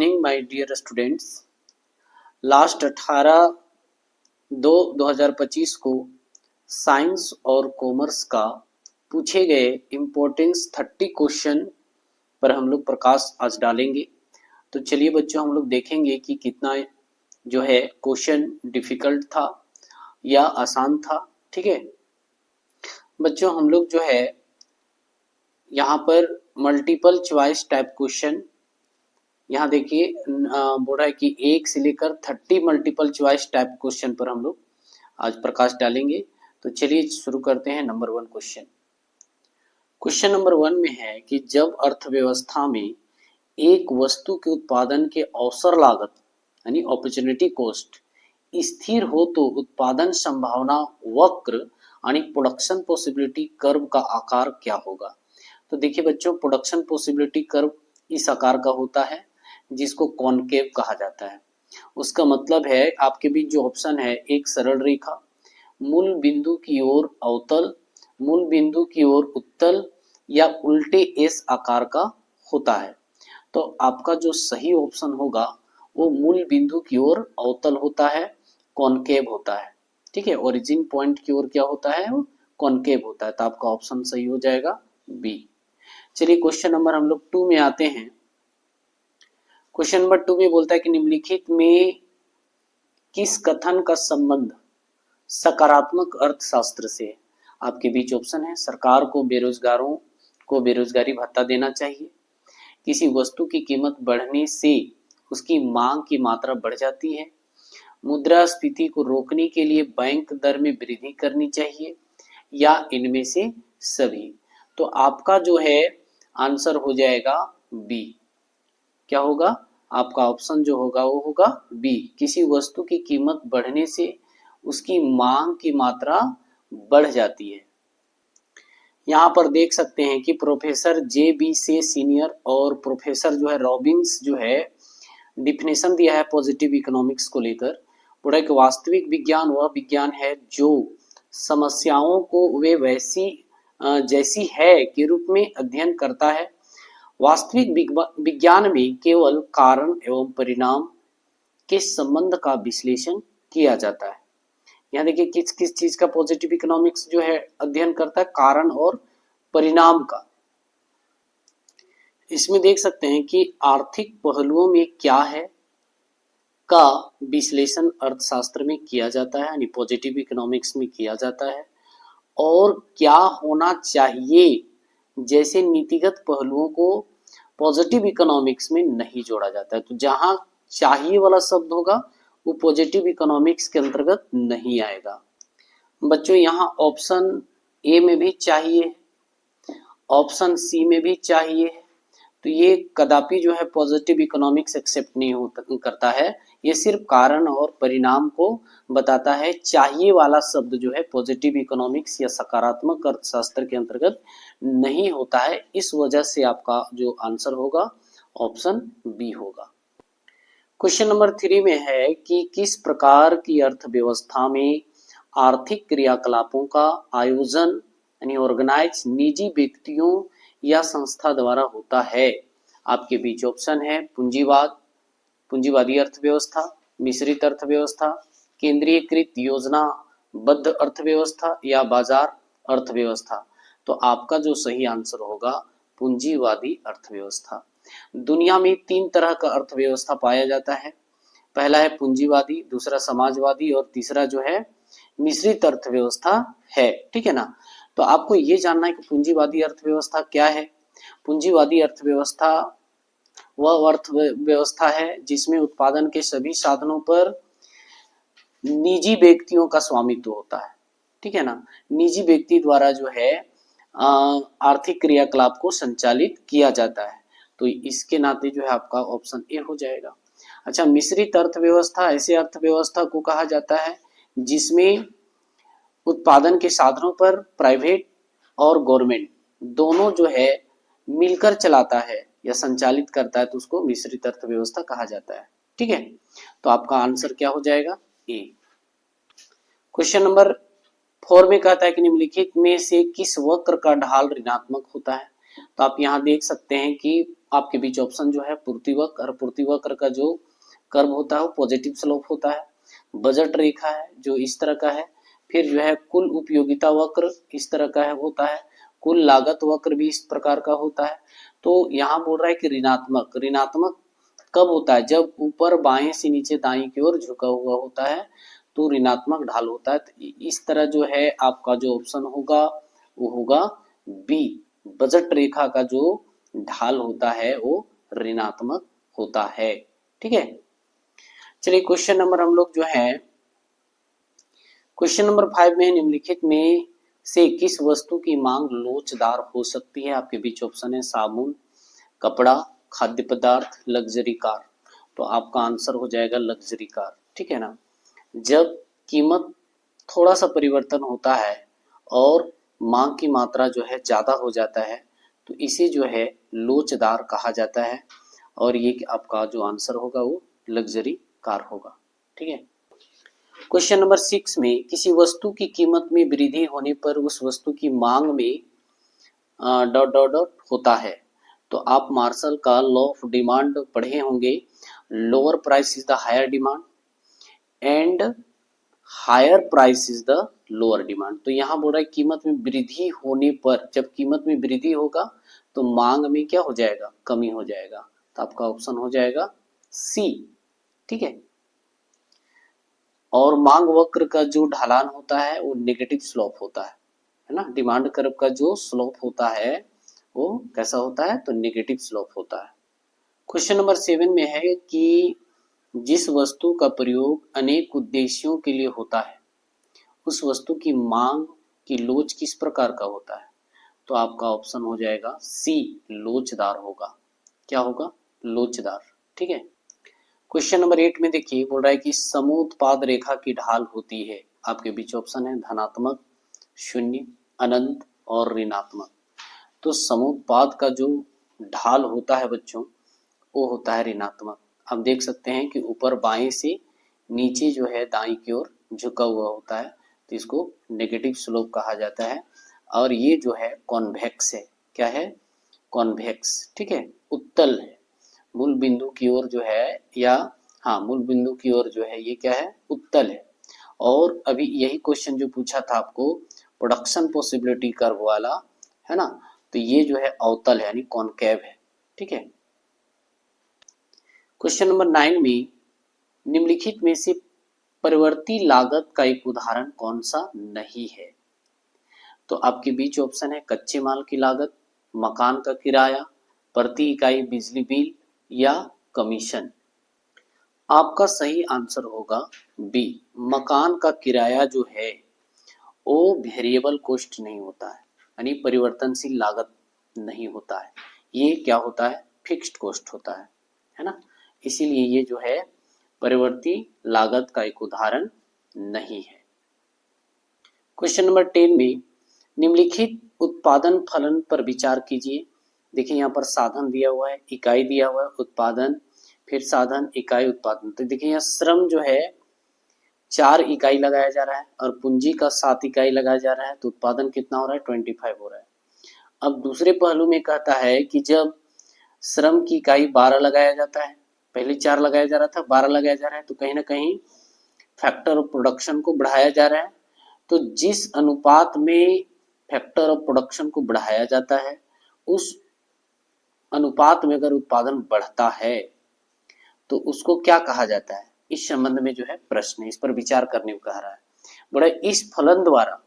Evening my dear students. Last 18/2/2025 को science और commerce का पूछे गए इम्पोर्टेंस 30 क्वेश्चन पर हम लोग प्रकाश आज डालेंगे। तो चलिए बच्चों, हम लोग देखेंगे कि कितना जो है क्वेश्चन डिफिकल्ट था या आसान था। ठीक है बच्चों, हम लोग जो है यहाँ पर मल्टीपल चॉइस टाइप क्वेश्चन, यहाँ देखिए बोल रहा है कि 1 से लेकर 30 मल्टीपल चॉइस टाइप क्वेश्चन पर हम लोग आज प्रकाश डालेंगे। तो चलिए शुरू करते हैं। Number 1 question. क्वेश्चन नंबर 1 में है कि जब अर्थव्यवस्था में एक वस्तु के उत्पादन के अवसर लागत यानी अपॉर्चुनिटी कॉस्ट स्थिर हो तो उत्पादन संभावना वक्र यानी प्रोडक्शन पॉसिबिलिटी कर्व का आकार क्या होगा। तो देखिए बच्चों, प्रोडक्शन पॉसिबिलिटी कर्व इस आकार का होता है जिसको कॉनकेव कहा जाता है। उसका मतलब है आपके बीच जो ऑप्शन है, एक सरल रेखा, मूल बिंदु की ओर अवतल, मूल बिंदु की ओर उत्तल या उल्टे एस आकार का होता है। तो आपका जो सही ऑप्शन होगा वो मूल बिंदु की ओर अवतल होता है, कॉनकेव होता है। ठीक है, ओरिजिन पॉइंट की ओर क्या होता है, वो कॉनकेव होता है। तो आपका ऑप्शन सही हो जाएगा बी। चलिए क्वेश्चन नंबर हम लोग 2 में आते हैं। क्वेश्चन नंबर 2 में बोलता है कि निम्नलिखित में किस कथन का संबंध सकारात्मक अर्थशास्त्र से है। आपके बीच ऑप्शन है, सरकार को बेरोजगारों को बेरोजगारी भत्ता देना चाहिए, किसी वस्तु की कीमत बढ़ने से उसकी मांग की मात्रा बढ़ जाती है, मुद्रास्फीति को रोकने के लिए बैंक दर में वृद्धि करनी चाहिए, या इनमें से सभी। तो आपका जो है आंसर हो जाएगा बी। क्या होगा आपका ऑप्शन जो होगा वो होगा बी, किसी वस्तु की कीमत बढ़ने से उसकी मांग की मात्रा बढ़ जाती है। यहाँ पर देख सकते हैं कि प्रोफेसर जे बी से सीनियर और प्रोफेसर जो है रॉबिन्स जो है डिफिनेशन दिया है पॉजिटिव इकोनॉमिक्स को लेकर। पूरा एक वास्तविक विज्ञान वह विज्ञान है जो समस्याओं को वे वैसी जैसी है के रूप में अध्ययन करता है। वास्तविक विज्ञान में केवल कारण एवं परिणाम के संबंध का विश्लेषण किया जाता है। यहाँ देखिए किस किस चीज का पॉजिटिव इकोनॉमिक्स जो है अध्ययन करता है, कारण और परिणाम का। इसमें देख सकते हैं कि आर्थिक पहलुओं में क्या है का विश्लेषण अर्थशास्त्र में किया जाता है, यानी पॉजिटिव इकोनॉमिक्स में किया जाता है। और क्या होना चाहिए जैसे नीतिगत पहलुओं को पॉजिटिव इकोनॉमिक्स में नहीं जोड़ा जाता है। तो जहां चाहिए वाला शब्द होगा वो पॉजिटिव इकोनॉमिक्स के अंतर्गत नहीं आएगा। बच्चों यहाँ ऑप्शन ए में भी चाहिए, ऑप्शन सी में भी चाहिए, तो ये कदापि जो है पॉजिटिव इकोनॉमिक्स एक्सेप्ट नहीं करता है। ये सिर्फ कारण और परिणाम को बताता है। चाहिए वाला शब्द जो है पॉजिटिव इकोनॉमिक्स या सकारात्मक अर्थशास्त्र के अंतर्गत नहीं होता है। इस वजह से आपका जो आंसर होगा ऑप्शन बी होगा। क्वेश्चन नंबर 3 में है कि किस प्रकार की अर्थव्यवस्था में आर्थिक क्रियाकलापों का आयोजन यानी ऑर्गेनाइज निजी व्यक्तियों या संस्था द्वारा होता है। आपके बीच ऑप्शन है पूंजीवाद, पूंजीवादी अर्थव्यवस्था, मिश्रित अर्थव्यवस्था, केंद्रीयकृत योजनाबद्ध अर्थव्यवस्था या बाजार अर्थव्यवस्था। तो आपका जो सही आंसर होगा पूंजीवादी अर्थव्यवस्था। दुनिया में 3 तरह का अर्थव्यवस्था पाया जाता है। पहला है पूंजीवादी, दूसरा समाजवादी और तीसरा जो है मिश्रित अर्थव्यवस्था है। ठीक है ना। तो आपको ये जानना है कि पूंजीवादी अर्थव्यवस्था क्या है। पूंजीवादी अर्थव्यवस्था वह अर्थव्यवस्था है जिसमें उत्पादन के सभी साधनों पर निजी व्यक्तियों का स्वामित्व होता है। ठीक है ना। निजी व्यक्ति द्वारा जो है आर्थिक क्रियाकलाप को संचालित किया जाता है। तो इसके नाते जो है आपका ऑप्शन ए हो जाएगा। अच्छा, मिश्रित अर्थव्यवस्था ऐसे अर्थव्यवस्था को कहा जाता है जिसमें उत्पादन के साधनों पर प्राइवेट और गवर्नमेंट दोनों जो है मिलकर चलाता है या संचालित करता है, तो उसको मिश्रित अर्थव्यवस्था कहा जाता है। ठीक है, तो आपका आंसर क्या हो जाएगा ए। क्वेश्चन नंबर 4 में कहता है कि निम्नलिखित में से किस वक्र का ढाल ऋणात्मक होता है। तो आप यहाँ देख सकते हैं कि आपके बीच ऑप्शन जो है पूर्ति वक्र, और पूर्ति वक्र का जो कर्व होता है वो पॉजिटिव स्लोप होता है। बजट रेखा है जो इस तरह का है। फिर जो है कुल उपयोगिता वक्र इस तरह का है होता है। कुल लागत वक्र भी इस प्रकार का होता है। तो यहाँ बोल रहा है कि ऋणात्मक, ऋणात्मक कब होता है? जब ऊपर बाएं से नीचे दाईं की ओर झुका हुआ होता है तो ऋणात्मक ढाल होता है। तो इस तरह जो है आपका जो ऑप्शन होगा वो होगा बी। बजट रेखा का जो ढाल होता है वो ऋणात्मक होता है। ठीक है, चलिए क्वेश्चन नंबर हम लोग जो है क्वेश्चन नंबर 5 में निम्नलिखित में से किस वस्तु की मांग लोचदार हो सकती है? आपके बीच ऑप्शन है साबुन, कपड़ा, खाद्य पदार्थ, लग्जरी कार। तो आपका आंसर हो जाएगा लग्जरी कार। ठीक है ना, जब कीमत थोड़ा सा परिवर्तन होता है और मांग की मात्रा जो है ज्यादा हो जाता है तो इसे जो है लोचदार कहा जाता है, और ये आपका जो आंसर होगा वो लग्जरी कार होगा। ठीक है, क्वेश्चन नंबर 6 में किसी वस्तु की कीमत में वृद्धि होने पर उस वस्तु की मांग में डॉट डॉट डॉट होता है। तो आप मार्शल का लॉ ऑफ डिमांड पढ़े होंगे। Lower price is the higher demand and higher price is the lower demand. तो यहाँ बोल रहा है कीमत में वृद्धि होने पर, जब कीमत में वृद्धि होगा तो मांग में क्या हो जाएगा? कमी हो जाएगा। तो आपका ऑप्शन हो जाएगा सी। ठीक है, और मांग वक्र का जो ढलान होता है वो नेगेटिव स्लोप होता है ना। डिमांड कर्व का जो स्लोप होता है वो कैसा होता है? तो नेगेटिव स्लोप होता है। क्वेश्चन नंबर 7 में है कि जिस वस्तु का प्रयोग अनेक उद्देश्यों के लिए होता है उस वस्तु की मांग की लोच किस प्रकार का होता है? तो आपका ऑप्शन हो जाएगा सी, लोचदार होगा। क्या होगा? लोचदार। ठीक है, क्वेश्चन नंबर 8 में देखिए बोल रहा है कि समोत्पाद रेखा की ढाल होती है। आपके बीच ऑप्शन है धनात्मक, शून्य, अनंत और ऋणात्मक। तो समोत्पाद का जो ढाल होता है बच्चों वो होता है ऋणात्मक। आप देख सकते हैं कि ऊपर बाएं से नीचे जो है दाईं की ओर झुका हुआ होता है तो इसको नेगेटिव स्लोप कहा जाता है। और ये जो है कॉन्वेक्स है। क्या है? कॉन्वेक्स। ठीक है, उत्तल है। मूल बिंदु की ओर जो है, या हाँ मूल बिंदु की ओर जो है ये क्या है? उत्तल है। और अभी यही क्वेश्चन जो पूछा था आपको प्रोडक्शन पॉसिबिलिटी कर्व वाला, है ना, तो ये जो है अवतल है यानी कॉनकेव है। ठीक है, क्वेश्चन नंबर 9 में निम्नलिखित में से परिवर्ती लागत का एक उदाहरण कौन सा नहीं है? तो आपके बीच ऑप्शन है कच्चे माल की लागत, मकान का किराया, प्रति इकाई बिजली बिल या कमीशन। आपका सही आंसर होगा बी, मकान का किराया जो है वो वेरिएबल कॉस्ट नहीं होता है यानी परिवर्तनशील लागत नहीं होता है। ये क्या होता है? फिक्स्ड कॉस्ट होता है ना। इसीलिए ये जो है परिवर्ती लागत का एक उदाहरण नहीं है। क्वेश्चन नंबर 10 में निम्नलिखित उत्पादन फलन पर विचार कीजिए। देखिए यहाँ पर साधन दिया हुआ है, इकाई दिया हुआ है, उत्पादन, फिर साधन, इकाई, उत्पादन। तो देखिए यहाँ श्रम जो है 4 इकाई लगाया जा रहा है और पूंजी का 7 इकाई लगाया जा रहा है तो उत्पादन कितना हो रहा है? 25 हो रहा है। अब दूसरे पहलू में कहता है कि जब श्रम की इकाई 12 लगाया जाता है, पहले 4 लगाया जा रहा था, 12 लगाया जा रहा है, तो कहीं ना कहीं फैक्टर ऑफ प्रोडक्शन को बढ़ाया जा रहा है। तो जिस अनुपात में फैक्टर ऑफ प्रोडक्शन को बढ़ाया जाता है उस अनुपात में अगर उत्पादन बढ़ता है तो उसको क्या कहा जाता है? इस संबंध में जो है प्रश्न है, इस पर विचार करने को कह रहा है। बड़ा इस फलन द्वारा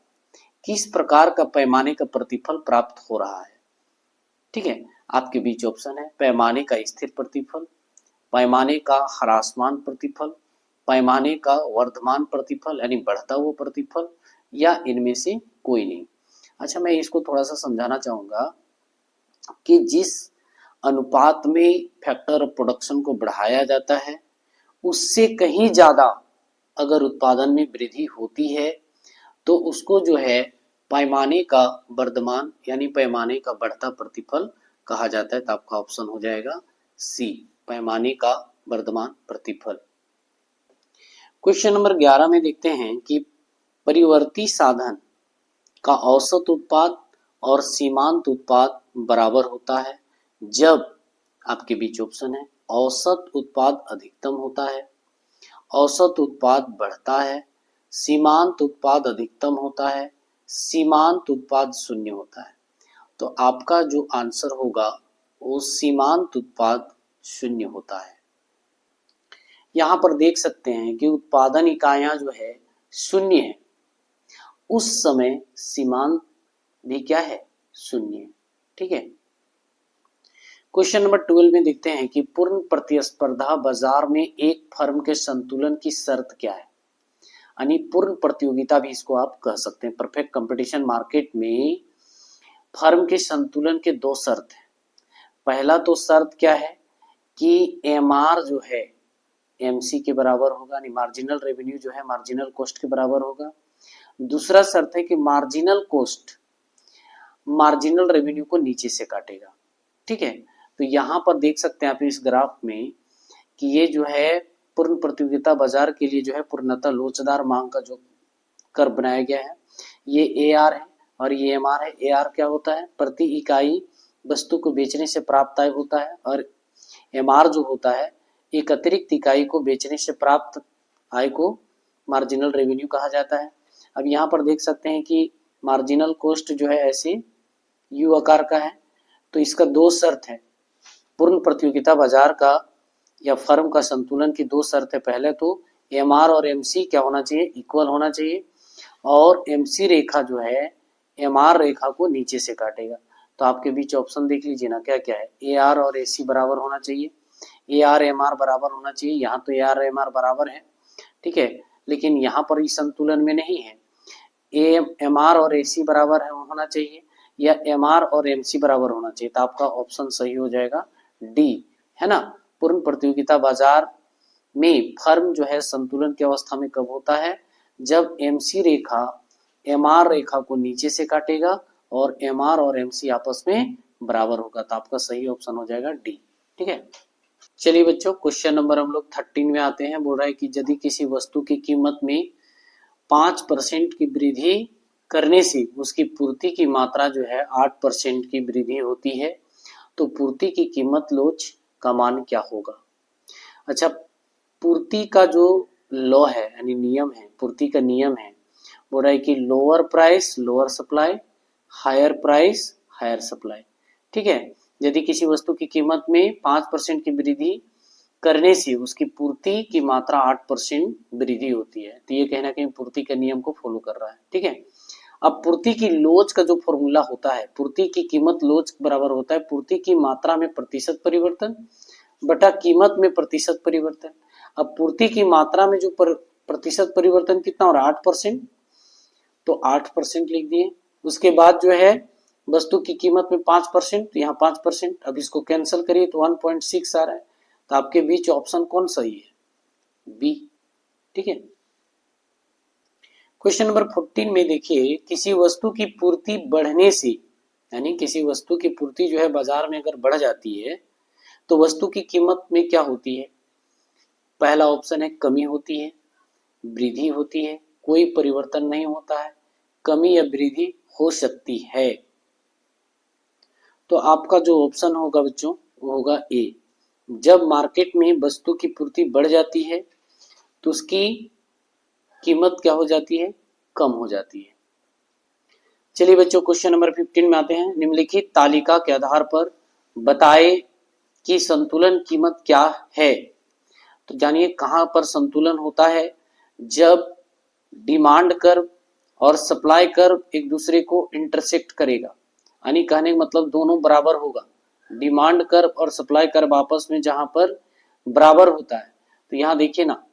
किस प्रकार का पैमाने का प्रतिफल प्राप्त हो रहा है? ठीक है, आपके बीच ऑप्शन है पैमाने का स्थिर प्रतिफल, पैमाने का ह्रासमान प्रतिफल, पैमाने का वर्धमान प्रतिफल यानी बढ़ता हुआ प्रतिफल, या इनमें से कोई नहीं। अच्छा, मैं इसको थोड़ा सा समझाना चाहूंगा कि जिस अनुपात में फैक्टर ऑफ प्रोडक्शन को बढ़ाया जाता है उससे कहीं ज्यादा अगर उत्पादन में वृद्धि होती है तो उसको जो है पैमाने का वर्धमान यानी पैमाने का बढ़ता प्रतिफल कहा जाता है। तो आपका ऑप्शन हो जाएगा सी, पैमाने का वर्धमान प्रतिफल। क्वेश्चन नंबर 11 में देखते हैं कि परिवर्ती साधन का औसत उत्पाद और सीमांत उत्पाद बराबर होता है जब आपके बीच ऑप्शन है औसत उत्पाद अधिकतम होता है, औसत उत्पाद बढ़ता है, सीमांत उत्पाद अधिकतम होता है, सीमांत उत्पाद शून्य होता है। तो आपका जो आंसर होगा वो सीमांत उत्पाद शून्य होता है। यहाँ पर देख सकते हैं कि उत्पादन इकाइयां जो है शून्य है, उस समय सीमांत भी क्या है, शून्य है। ठीक है। क्वेश्चन नंबर 12 में देखते हैं कि पूर्ण प्रतिस्पर्धा बाजार में एक फर्म के संतुलन की शर्त क्या है। यानी पूर्ण प्रतियोगिता भी इसको आप कह सकते हैं। परफेक्ट कंपटीशन मार्केट में फर्म के संतुलन के दो शर्त है। पहला तो शर्त क्या है कि एमआर जो है एमसी के बराबर होगा, यानी मार्जिनल रेवेन्यू जो है मार्जिनल कॉस्ट के बराबर होगा। दूसरा शर्त है कि मार्जिनल कॉस्ट मार्जिनल रेवेन्यू को नीचे से काटेगा। ठीक है। तो यहाँ पर देख सकते हैं आप इस ग्राफ में कि ये जो है पूर्ण प्रतियोगिता बाजार के लिए जो है पूर्णतः लोचदार मांग का जो कर्व बनाया गया है, ये ए आर है और ये एम आर है। ए आर क्या होता है, प्रति इकाई वस्तु को बेचने से प्राप्त आय होता है, और एम आर जो होता है एक अतिरिक्त इकाई को बेचने से प्राप्त आय को मार्जिनल रेवेन्यू कहा जाता है। अब यहाँ पर देख सकते हैं कि मार्जिनल कॉस्ट जो है ऐसे यू आकार का है। तो इसका दो शर्त है, पूर्ण प्रतियोगिता बाजार का या फर्म का संतुलन की दो शर्त है। पहले तो एम आर और एम सी क्या होना चाहिए, इक्वल होना चाहिए, और एम सी रेखा जो है एम आर रेखा को नीचे से काटेगा। तो आपके बीच ऑप्शन देख लीजिए ना, क्या क्या है, ए आर और ए सी बराबर होना चाहिए, ए आर एम आर बराबर होना चाहिए। यहाँ तो ए आर एम आर बराबर है, ठीक है, लेकिन यहाँ पर इस संतुलन में नहीं है। एम आर और ए सी बराबर होना चाहिए या एम आर और एम सी बराबर होना चाहिए। तो आपका ऑप्शन सही हो जाएगा डी, है ना। पूर्ण प्रतियोगिता बाजार में फर्म जो है संतुलन की अवस्था में कब होता है, जब एमसी रेखा एमआर रेखा को नीचे से काटेगा और एमआर और एमसी आपस में बराबर होगा। तो आपका सही ऑप्शन हो जाएगा डी। ठीक है। चलिए बच्चों, क्वेश्चन नंबर हम लोग 13 में आते हैं। बोल रहा है कि यदि किसी वस्तु की कीमत में 5% की वृद्धि करने से उसकी पूर्ति की मात्रा जो है 8% की वृद्धि होती है, तो पूर्ति की कीमत लोच का मान क्या होगा। अच्छा, पूर्ति का जो लॉ है यानी नियम है, पूर्ति का नियम है, बोल रहा है कि lower price lower supply, higher price higher supply. ठीक है। यदि किसी वस्तु की कीमत में 5% की वृद्धि करने से उसकी पूर्ति की मात्रा 8% वृद्धि होती है, तो ये कहीं ना कहीं पूर्ति के नियम को फॉलो कर रहा है। ठीक है। अब पूर्ति की लोच का जो फॉर्मूला होता है, पूर्ति की कीमत लोच बराबर होता है पूर्ति की मात्रा में प्रतिशत परिवर्तन बटा कीमत में प्रतिशत परिवर्तन। अब पूर्ति की मात्रा में जो प्रतिशत परिवर्तन कितना हो रहा है, 8%, तो 8% लिख दिए। उसके बाद जो है वस्तु की कीमत में 5%, तो यहाँ 5%, अब इसको कैंसिल करिए तो 1.6 आ रहा है। तो आपके बीच ऑप्शन कौन सही है, बी। ठीक है। क्वेश्चन नंबर 14 में देखिए, किसी वस्तु की पूर्ति बढ़ने से, यानी किसी वस्तु की पूर्ति जो है बाजार में अगर बढ़ जाती है तो वस्तु की कीमत में क्या होती है। पहला ऑप्शन है कमी होती है, वृद्धि होती है, कोई परिवर्तन नहीं होता है, कमी या वृद्धि हो सकती है। तो आपका जो ऑप्शन होगा बच्चों वो होगा ए। जब मार्केट में वस्तु की पूर्ति बढ़ जाती है तो उसकी कीमत क्या हो जाती है, कम हो जाती है। चलिए बच्चों, क्वेश्चन नंबर 15 में आते हैं। निम्नलिखित तालिका के आधार पर बताए कि संतुलन कीमत क्या है। तो जानिए कहां पर संतुलन होता है, जब डिमांड कर्व और सप्लाई कर्व एक दूसरे को इंटरसेक्ट करेगा, यानी कहने का मतलब दोनों बराबर होगा। डिमांड कर्व और सप्लाई कर्व आपस में जहां पर बराबर होता है, तो यहाँ देखिए ना,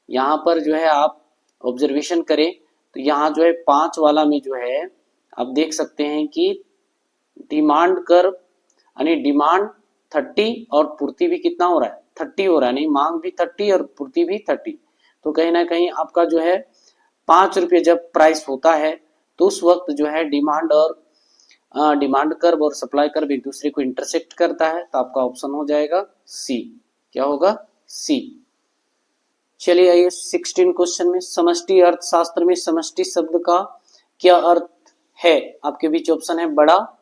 यहाँ पर जो है आप ऑब्जर्वेशन करें तो यहाँ जो है 5 वाला में जो है आप देख सकते हैं कि डिमांड कर्व यानी डिमांड 30 और पूर्ति भी कितना हो रहा है, 30 हो रहा है, नहीं मांग भी 30 और पूर्ति भी 30। तो कहीं ना कहीं आपका जो है 5 रुपये जब प्राइस होता है तो उस वक्त जो है डिमांड कर्व और सप्लाई कर्व एक दूसरे को इंटरसेक्ट करता है। तो आपका ऑप्शन हो जाएगा सी। क्या होगा, सी। चलिए आइए 16 क्वेश्चन में, समष्टि अर्थशास्त्र में समष्टि शब्द का क्या अर्थ है। आपके बीच ऑप्शन है बड़ा,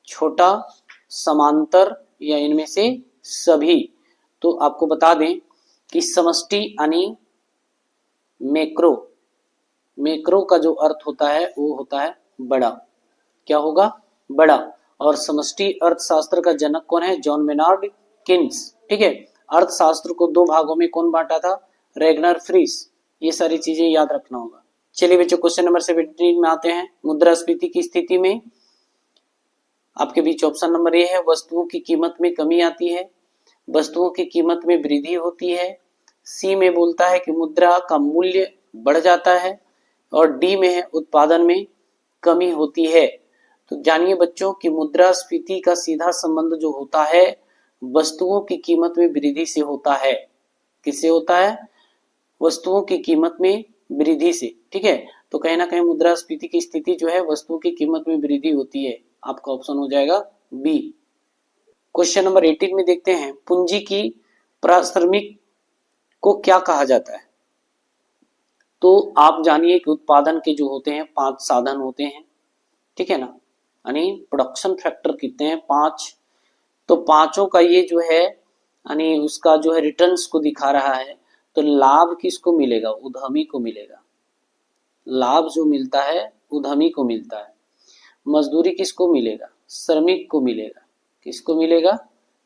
छोटा, समांतर या इनमें से सभी। तो आपको बता दें कि समष्टि यानी मैक्रो, मैक्रो का जो अर्थ होता है वो होता है बड़ा। क्या होगा? बड़ा। और समष्टि अर्थशास्त्र का जनक कौन है? John Maynard Keynes. ठीक है। अर्थशास्त्र को दो भागों में कौन बांटा था? रेगनर फ्रीस। ये सारी चीजें याद रखना होगा। चलिए बच्चों क्वेश्चन नंबर 17 में आते हैं। मुद्रास्फीति की स्थिति में आपके बीच ऑप्शन नंबर ए है, वस्तुओं की कीमत में कमी आती है, वस्तुओं की कीमत में वृद्धि होती है, सी में बोलता है कि मुद्रा का मूल्य बढ़ जाता है, और डी में है उत्पादन में कमी होती है। तो जानिए बच्चों कि मुद्रास्फीति का सीधा संबंध जो होता है वस्तुओं की कीमत में वृद्धि से होता है। किससे होता है? वस्तुओं की कीमत में वृद्धि से। ठीक है। तो कहीं ना कहीं मुद्रास्फीति की स्थिति जो है वस्तुओं की कीमत में वृद्धि होती है। आपका ऑप्शन हो जाएगा बी। क्वेश्चन नंबर 18 में देखते हैं, पूंजी की प्राथमिक को क्या कहा जाता है? तो आप जानिए कि उत्पादन के जो होते हैं 5 साधन होते हैं। ठीक है ना, यानी प्रोडक्शन फैक्टर कितने हैं? 5। तो पांचों का ये जो है यानी उसका जो है रिटर्न्स को दिखा रहा है। तो लाभ किसको मिलेगा? उद्यमी को मिलेगा। लाभ जो मिलता है उद्यमी को मिलता है। मजदूरी किसको मिलेगा? श्रमिक को मिलेगा। किसको मिलेगा?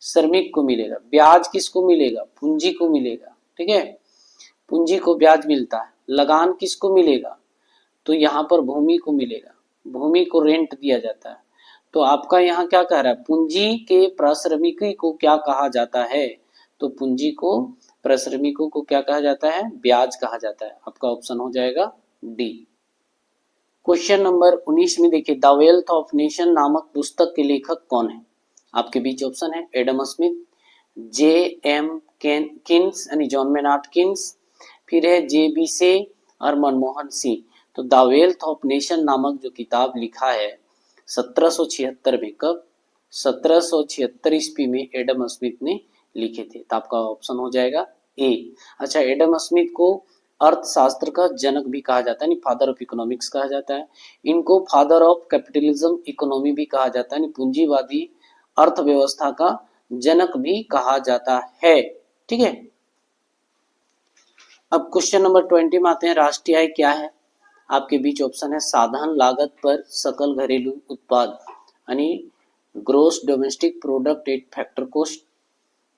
श्रमिक को मिलेगा। ब्याज किसको मिलेगा? पूंजी को मिलेगा। ठीक है, पूंजी को ब्याज मिलता है। लगान किसको मिलेगा? तो यहाँ पर भूमि को मिलेगा। भूमि को रेंट दिया जाता है। तो आपका यहाँ क्या कह रहा है? पूंजी के प्रश्रमिकी को क्या कहा जाता है? तो पूंजी को प्रश्रमिकों को क्या कहा जाता है? ब्याज कहा जाता है। आपका ऑप्शन हो जाएगा डी। क्वेश्चन नंबर 19 में देखिए, द वेल्थ ऑफ नेशन नामक पुस्तक के लेखक कौन है? आपके बीच ऑप्शन है एडम स्मिथ, जे एम किन्स यानी जॉन मेनार्ड किन्स, फिर है जे बी से और मनमोहन सिंह। तो द वेल्थ ऑफ नेशन नामक जो किताब लिखा है 1776 में, कब? 1776 ईस्वी में एडम स्मिथ ने लिखे थे। तो आपका ऑप्शन हो जाएगा ए। अच्छा, एडम स्मिथ को अर्थशास्त्र का जनक भी कहा जाता है, यानी फादर ऑफ इकोनॉमिक्स कहा जाता है। इनको फादर ऑफ कैपिटलिज्म इकोनॉमी भी कहा जाता है, यानी पूंजीवादी अर्थव्यवस्था का जनक भी कहा जाता है। ठीक है। अब क्वेश्चन नंबर 20 में आते हैं, राष्ट्रीय आय क्या है? आपके बीच ऑप्शन है साधारण लागत पर सकल घरेलू उत्पाद यानी gross domestic product at factor cost,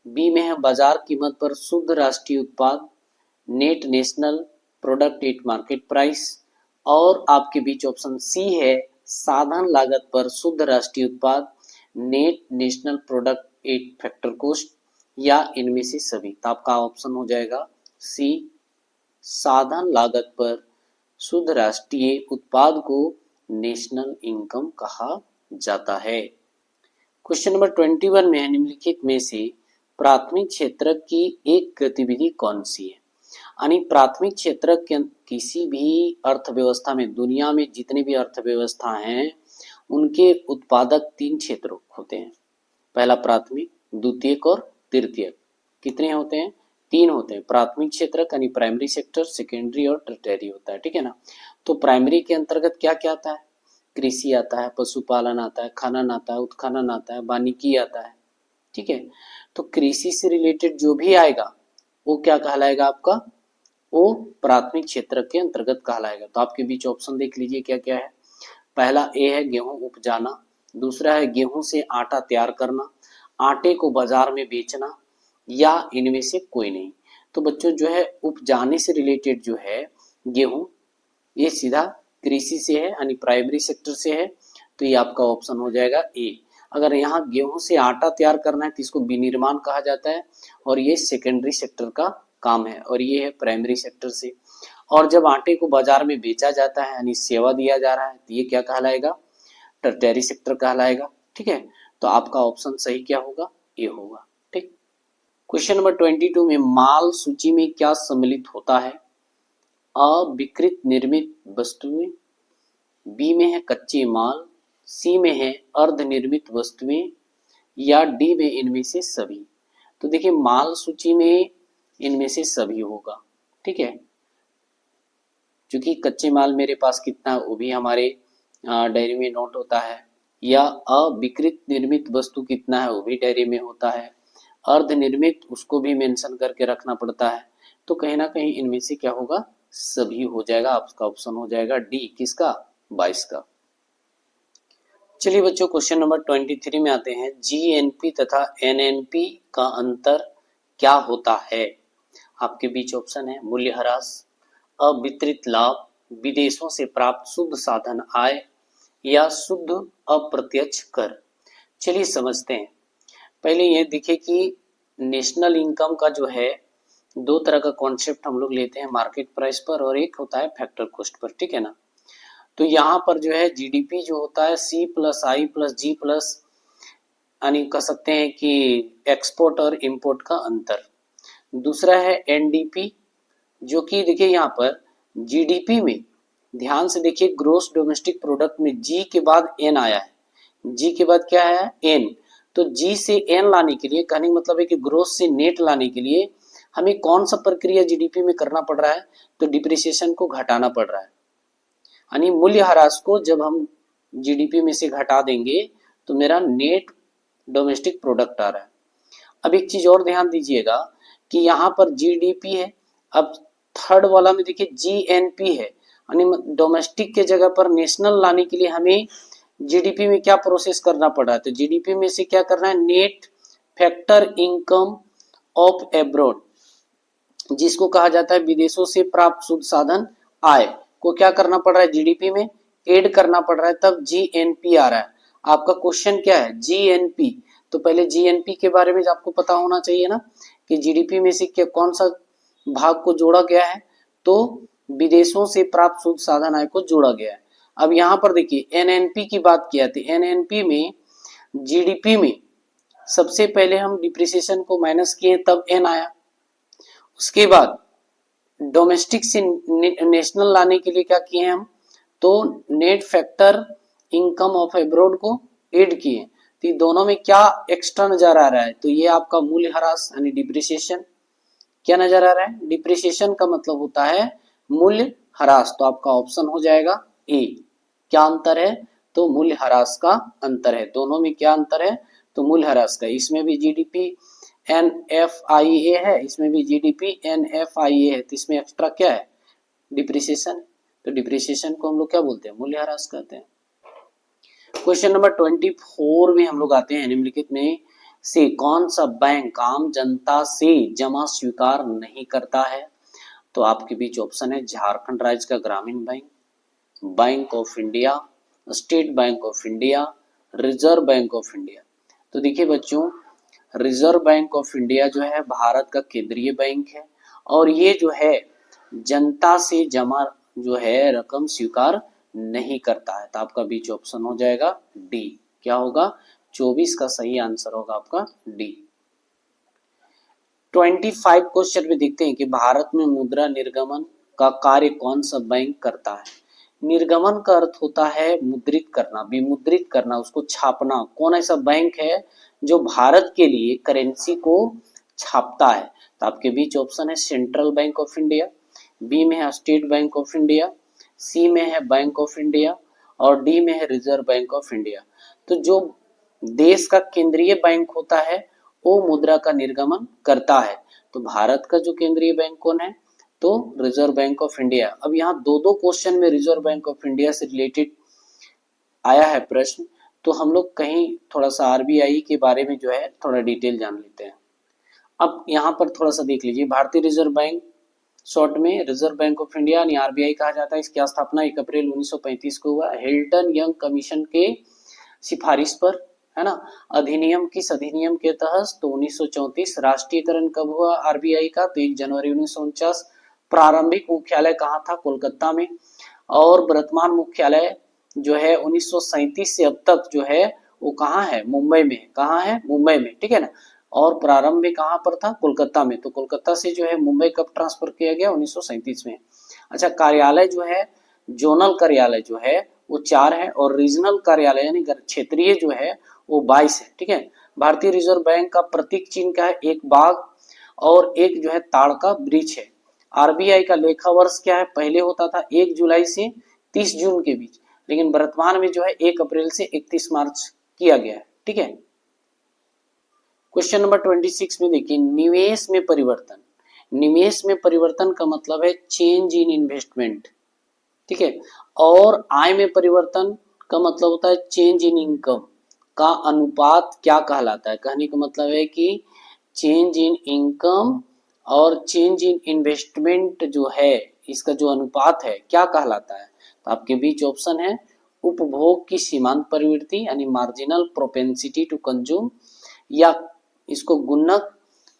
B में है बाजार कीमत पर शुद्ध राष्ट्रीय उत्पाद net national product at market price, और आपके बीच ऑप्शन सी है साधारण लागत पर शुद्ध राष्ट्रीय उत्पाद net national product at factor cost, या इनमें से सभी। तो आपका ऑप्शन हो जाएगा सी, साधारण लागत पर शुद्ध राष्ट्रीय उत्पाद को नेशनल इनकम कहा जाता है। क्वेश्चन नंबर 21 में है, निम्नलिखित में से प्राथमिक क्षेत्र की एक गतिविधि कौन सी है? यानी प्राथमिक क्षेत्र के किसी भी अर्थव्यवस्था में, दुनिया में जितने भी अर्थव्यवस्था हैं उनके उत्पादक 3 क्षेत्र होते हैं। पहला प्राथमिक, द्वितीयक और तृतीयक। कितने होते हैं? 3 होते हैं। प्राथमिक क्षेत्र यानी प्राइमरी सेक्टर, सेकेंडरी और टर्टियरी होता है। ठीक है ना। तो प्राइमरी के अंतर्गत क्या क्या आता है? कृषि आता है, पशुपालन आता है, खनन आता है, उत्खनन आता है, वानिकी आता है। ठीक है। तो कृषि से रिलेटेड जो भी आएगा वो क्या कहलाएगा? आपका वो प्राथमिक क्षेत्र के अंतर्गत कहलाएगा। तो आपके बीच ऑप्शन देख लीजिए क्या क्या है। पहला ए है गेहूं उपजाना, दूसरा है गेहूं से आटा तैयार करना, आटे को बाजार में बेचना, या इनमें से कोई नहीं। तो बच्चों जो है उपजाने से रिलेटेड जो है गेहूं, ये सीधा कृषि से है यानी प्राइमरी सेक्टर से है। तो ये आपका ऑप्शन हो जाएगा ए। अगर यहाँ गेहूं से आटा तैयार करना है तो इसको विनिर्माण कहा जाता है, और ये सेकेंडरी सेक्टर का काम है, और ये है प्राइमरी सेक्टर से। और जब आटे को बाजार में बेचा जाता है यानी सेवा दिया जा रहा है तो ये क्या कहलाएगा? टर्टियरी सेक्टर कहलाएगा। ठीक है। तो आपका ऑप्शन सही क्या होगा? ए होगा। ठीक। क्वेश्चन नंबर 22 में माल सूची में क्या सम्मिलित होता है? अविकृत निर्मित वस्तुएं, बी में है कच्चे माल, सी में है अर्धनिर्मित वस्तुएं, या डी में इनमें से सभी। तो देखिए माल सूची में इनमें से सभी होगा। ठीक है, क्योंकि कच्चे माल मेरे पास कितना वो भी हमारे डायरी में नोट होता है, या अविकृत निर्मित वस्तु कितना है वो भी डायरी में होता है, अर्ध निर्मित उसको भी मेंशन करके रखना पड़ता है। तो कहीं ना कहीं इनमें से क्या होगा, सभी हो जाएगा। आपका ऑप्शन हो जाएगा डी, किसका, 22 का। चलिए बच्चों क्वेश्चन नंबर 23 में आते हैं। जीएनपी तथा एनएनपी का अंतर क्या होता है? आपके बीच ऑप्शन है मूल्यह्रास, अवितरित लाभ, विदेशों से प्राप्त शुद्ध साधन आय या शुद्ध अप्रत्यक्ष कर। चलिए समझते हैं। पहले ये देखिए कि नेशनल इनकम का जो है दो तरह का कॉन्सेप्ट हम लोग लेते हैं, मार्केट प्राइस पर और एक होता है फैक्टर कॉस्ट पर, ठीक है ना। तो यहाँ पर जो है जीडीपी जो होता है सी प्लस आई प्लस जी प्लस, यानी कह सकते हैं कि एक्सपोर्ट और इंपोर्ट का अंतर। दूसरा है एनडीपी, जो कि देखिए यहाँ पर जीडीपी में ध्यान से देखिए ग्रोस डोमेस्टिक प्रोडक्ट में जी के बाद एन आया है, जी के बाद क्या है, एन। तो जी से एन लाने के लिए, कहने का मतलब है कि ग्रोस से नेट लाने के लिए हमें कौन सा प्रक्रिया जीडीपी में करना पड़ रहा है, तो डिप्रिसिएशन को घटाना पड़ रहा है। यानी मूल्यह्रास को जब हम जीडीपी में से घटा देंगे तो मेरा नेट डोमेस्टिक प्रोडक्ट आ रहा है। अब एक चीज और ध्यान दीजिएगा कि यहाँ पर जीडीपी है, अब थर्ड वाला में देखिए जीएनपी है, यानी डोमेस्टिक के जगह पर नेशनल लाने के लिए हमें जीडीपी में क्या प्रोसेस करना पड़ रहा है, तो जीडीपी में से क्या करना है, net factor income of abroad, जिसको कहा जाता है विदेशों से प्राप्त शुद्ध साधन आय को क्या करना पड़ रहा है, जीडीपी में ऐड करना पड़ रहा है, तब जीएनपी आ रहा है। आपका क्वेश्चन क्या है, जीएनपी। तो पहले जीएनपी के बारे में आपको पता होना चाहिए ना कि जीडीपी में से क्या कौन सा भाग को जोड़ा गया है, तो विदेशों से प्राप्त शुद्ध साधन आय को जोड़ा गया है। अब यहाँ पर देखिए एनएनपी की बात किया थी, एनएनपी में जीडीपी में सबसे पहले हम डिप्रिसिएशन को माइनस किए तब एन आया, उसके बाद डोमेस्टिक से नेशनल लाने के लिए क्या किए हम, तो net factor income of abroad को ऐड किए। तो दोनों में क्या एक्स्ट्रा नजर आ रहा है, तो ये आपका मूल्यह्रास यानी डिप्रिसिएशन। क्या नजर आ रहा है, डिप्रिसिएशन का मतलब होता है मूल्यह्रास। तो आपका ऑप्शन हो जाएगा ए। क्या अंतर है, तो मूल्यह्रास का अंतर है। दोनों में क्या अंतर है, तो मूल्यह्रास का। इसमें भी जीडीपी एनएफआईए है, इसमें भी जीडीपी एनएफआईए है, तो इसमें एक्स्ट्रा क्या है, डिप्रिसिएशन। तो डिप्रिसिएशन को हम लोग क्या बोलते हैं, मूल्यह्रास कहते हैं। क्वेश्चन नंबर 24 में हम लोग आते हैं, निम्नलिखित में से कौन सा बैंक आम जनता से जमा स्वीकार नहीं करता है? तो आपके बीच ऑप्शन है झारखंड राज्य का ग्रामीण bank, bank of India, state bank of India, reserve bank of India. तो देखिए बच्चों, रिजर्व बैंक ऑफ इंडिया जो है भारत का केंद्रीय बैंक है और ये जो है जनता से जमा जो है रकम स्वीकार नहीं करता है। तो आपका बीच ऑप्शन हो जाएगा डी। क्या होगा, 24 का सही आंसर होगा आपका डी। 25 क्वेश्चन में देखते हैं कि भारत में मुद्रा निर्गमन का कार्य कौन सा बैंक करता है? निर्गमन का अर्थ होता है मुद्रित करना, विमुद्रित करना, उसको छापना। कौन ऐसा बैंक है जो भारत के लिए करेंसी को छापता है? तो आपके बीच ऑप्शन है central bank of India, B में है state bank of India, C में है बैंक ऑफ इंडिया और डी में है रिजर्व बैंक ऑफ इंडिया। तो जो देश का केंद्रीय बैंक होता है वो मुद्रा का निर्गमन करता है। तो भारत का जो केंद्रीय बैंक कौन है, तो रिजर्व बैंक ऑफ इंडिया। अब यहाँ दो क्वेश्चन में रिजर्व बैंक ऑफ इंडिया से रिलेटेड आया है प्रश्न, तो हम लोग कहीं थोड़ा सा आरबीआई के बारे में जो है थोड़ा डिटेल जान लेते हैं। अब यहाँ पर थोड़ा सा देख लीजिए, भारतीय रिजर्व बैंक शॉर्ट में रिजर्व बैंक ऑफ इंडिया यानी आरबीआई कहा जाता है। इसकी स्थापना 1 अप्रैल 1935 को हुआ, हिल्टन यंग कमीशन के सिफारिश पर, है ना। अधिनियम किस अधिनियम के तहत, तो 1934। राष्ट्रीयकरण कब हुआ आरबीआई का, तो 1 जनवरी 1949। प्रारंभिक मुख्यालय कहाँ था, कोलकाता में। और वर्तमान मुख्यालय जो है 1937 से अब तक जो है वो कहाँ है, मुंबई में। कहाँ है, मुंबई में, ठीक है ना। और प्रारंभ में कहाँ पर था, कोलकाता में। तो कोलकाता से जो है मुंबई कब ट्रांसफर किया गया, 1937 में। अच्छा, कार्यालय जो है, जोनल कार्यालय जो है वो 4 है और रीजनल कार्यालय यानी क्षेत्रीय जो है वो 22 है, ठीक है। भारतीय रिजर्व बैंक का प्रतीक चिन्ह क्या है, एक बाघ और एक जो है ताड़ का वृक्ष है। आरबीआई का लेखा वर्ष क्या है, पहले होता था 1 जुलाई से 30 जून के बीच, लेकिन वर्तमान में जो है 1 अप्रैल से 31 मार्च किया गया है। ठीक है। क्वेश्चन नंबर 26 में देखिए, निवेश में परिवर्तन। निवेश में परिवर्तन का मतलब है चेंज इन इन्वेस्टमेंट। ठीक है। और आय में परिवर्तन का मतलब होता है चेंज इन इनकम का अनुपात क्या कहलाता है। कहने का मतलब है कि चेंज इन इनकम और चेंज इन इन्वेस्टमेंट जो है, इसका जो अनुपात है क्या कहलाता है। तो आपके बीच ऑप्शन है उपभोग की सीमांत प्रवृत्ति यानी मार्जिनल प्रोपेंसिटी टू कंज्यूम, या इसको गुणक,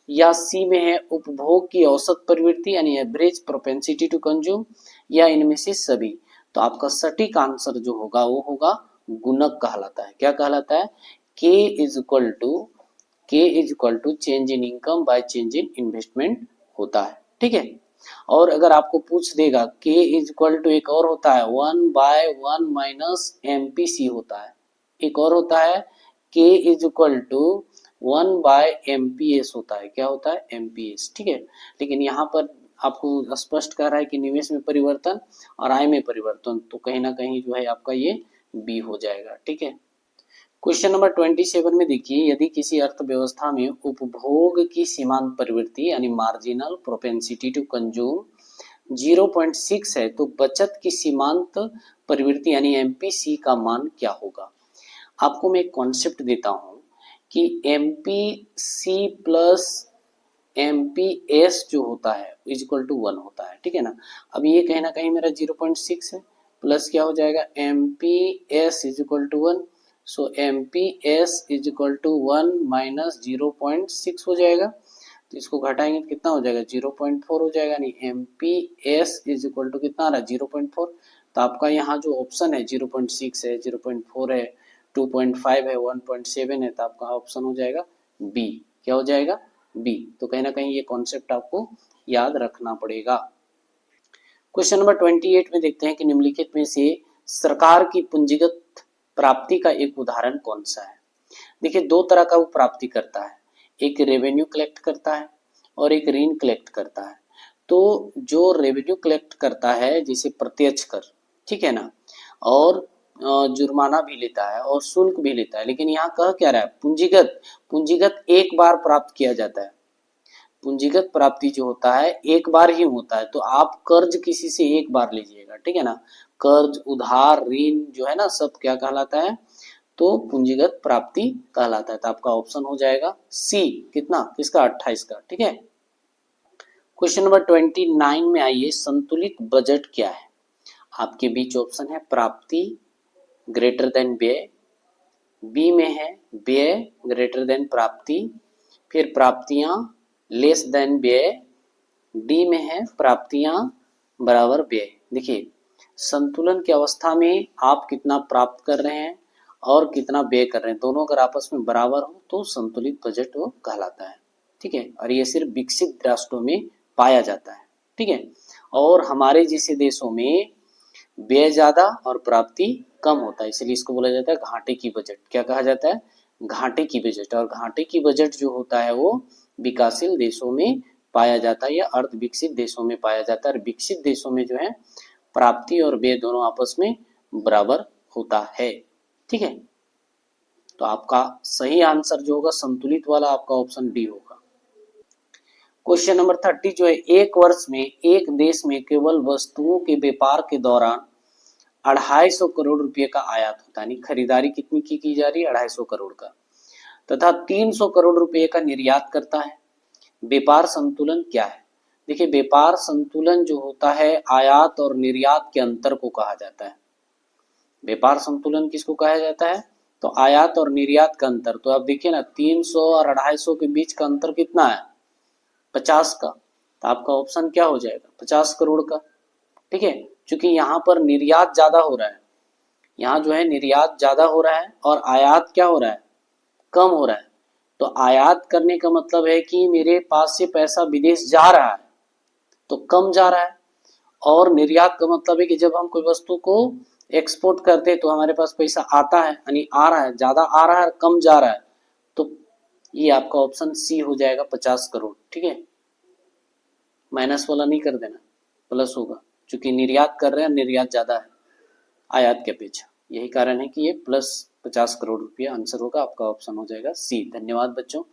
या सी में है उपभोग की औसत प्रवृत्ति यानी एवरेज प्रोपेंसिटी टू कंज्यूम, या इनमें से सभी। तो आपका सटीक आंसर जो होगा वो होगा गुणक कहलाता है। क्या कहलाता है? K is equal to change in income by change in investment होता है। ठीक है। और अगर आपको पूछ देगा K इज इक्वल टू, एक और होता है 1/1 माइनस MPC होता है, एक और होता है K is equal to 1/MPS होता है। क्या होता है? MPS। ठीक है। लेकिन यहाँ पर आपको स्पष्ट कर रहा है कि निवेश में परिवर्तन और आय में परिवर्तन, तो कहीं ना कहीं जो है आपका ये बी हो जाएगा। ठीक है। क्वेश्चन नंबर 27 में देखिए, यदि किसी अर्थव्यवस्था में उपभोग की सीमांत प्रवृत्ति यानी मार्जिनल प्रोपेंसिटी टू कंज्यूम 0.6 है तो बचत की सीमांत प्रवृत्ति यानी MPC का मान क्या होगा। आपको मैं एक कॉन्सेप्ट देता हूं कि MPC प्लस MPS जो होता है इज इक्वल टू 1 होता है। ठीक है ना। अब ये कहीं ना कहीं मेरा 0.6 है, प्लस क्या हो जाएगा MPS is equal to 1, so MPS is equal to 1 minus 0.6 हो जाएगा। तो इसको घटाएंगे तो कितना हो जाएगा? 0.4 हो जाएगा। नहीं, MPS इज इक्वल टू कितना आ रहा है? 0.4। तो आपका यहाँ जो ऑप्शन है 0.6 है, 0.4 है, 2.5 है, 1.7 है, तो आपका ऑप्शन हो जाएगा बी। क्या हो जाएगा? बी। तो कहीं ना कहीं ये कॉन्सेप्ट आपको याद रखना पड़ेगा। क्वेश्चन नंबर 28 में देखते हैं कि निम्नलिखित में से सरकार की पूंजीगत प्राप्ति का एक उदाहरण कौन सा है। देखिए, दो तरह का वो प्राप्ति करता है, एक रेवेन्यू कलेक्ट करता है और एक ऋण कलेक्ट करता है। तो जो रेवेन्यू कलेक्ट करता है जैसे प्रत्यक्ष कर, ठीक है ना, और जुर्माना भी लेता है और शुल्क भी लेता है, लेकिन यहाँ कह क्या रहा है? पूंजीगत। पूंजीगत एक बार प्राप्त किया जाता है। पूंजीगत प्राप्ति जो होता है एक बार ही होता है। तो आप कर्ज किसी से एक बार लीजिएगा, ठीक है ना, कर्ज, उधार, ऋण जो है ना, सब क्या कहलाता है? तो पूंजीगत प्राप्ति कहलाता है। तो आपका ऑप्शन हो जाएगा सी। कितना? किसका? 28 का। ठीक है। क्वेश्चन नंबर 29 में आइए, संतुलित बजट क्या है। आपके बीच ऑप्शन है प्राप्ति ग्रेटर देन व्यय, बी में है व्यय ग्रेटर देन प्राप्ति, फिर प्राप्तियां लेस देन व्यय, डी में है प्राप्तियां बराबर व्यय। देखिए, संतुलन की अवस्था में आप कितना प्राप्त कर रहे हैं और कितना व्यय कर रहे हैं, दोनों अगर आपस में बराबर हो तो संतुलित बजट वो कहलाता है। ठीक है। और ये सिर्फ विकसित राष्ट्रों में पाया जाता है। ठीक है। और हमारे जैसे देशों में व्यय ज्यादा और प्राप्ति कम होता है, इसलिए इसको बोला जाता है घाटे की बजट। क्या कहा जाता है? घाटे की बजट। और घाटे की बजट जो होता है वो विकासशील देशों में पाया जाता है या अर्ध विकसित देशों में पाया जाता है। और विकसित देशों में जो है प्राप्ति और व्यय दोनों आपस में बराबर होता है। ठीक है। तो आपका सही आंसर जो होगा संतुलित वाला, आपका ऑप्शन डी होगा। क्वेश्चन नंबर 30 जो है, एक वर्ष में एक देश में केवल वस्तुओं के व्यापार के दौरान 250 करोड़ रुपए का आयात होता है। यानी खरीदारी कितनी की जा रही है? 250 करोड़ का, तथा 300 करोड़ रुपए का निर्यात करता है। व्यापार संतुलन क्या है? देखिए, व्यापार संतुलन जो होता है आयात और निर्यात के अंतर को कहा जाता है। व्यापार संतुलन किसको कहा जाता है? तो आयात और निर्यात का अंतर। तो आप देखिए ना, 300 और 250 के बीच का अंतर कितना है? 50 का। तो आपका ऑप्शन क्या हो जाएगा? 50 करोड़ का। ठीक है। क्योंकि यहाँ पर निर्यात ज्यादा हो रहा है, यहाँ जो है निर्यात ज्यादा हो रहा है और आयात क्या हो रहा है? कम हो रहा है। तो आयात करने का मतलब है कि मेरे पास से पैसा विदेश जा रहा है तो कम जा रहा है, और निर्यात का मतलब है कि जब हम कोई वस्तु को एक्सपोर्ट करते हैं तो हमारे पास पैसा आता है, यानी आ रहा है, ज्यादा आ रहा है, कम जा रहा है। तो ये आपका ऑप्शन सी हो जाएगा 50 करोड़। ठीक है। माइनस वाला नहीं कर देना, प्लस होगा, क्योंकि निर्यात कर रहे हैं, निर्यात ज्यादा है। आयात की अपेक्षा। यही कारण है कि ये +50 करोड़ रुपया आंसर होगा, आपका ऑप्शन हो जाएगा सी। धन्यवाद बच्चों।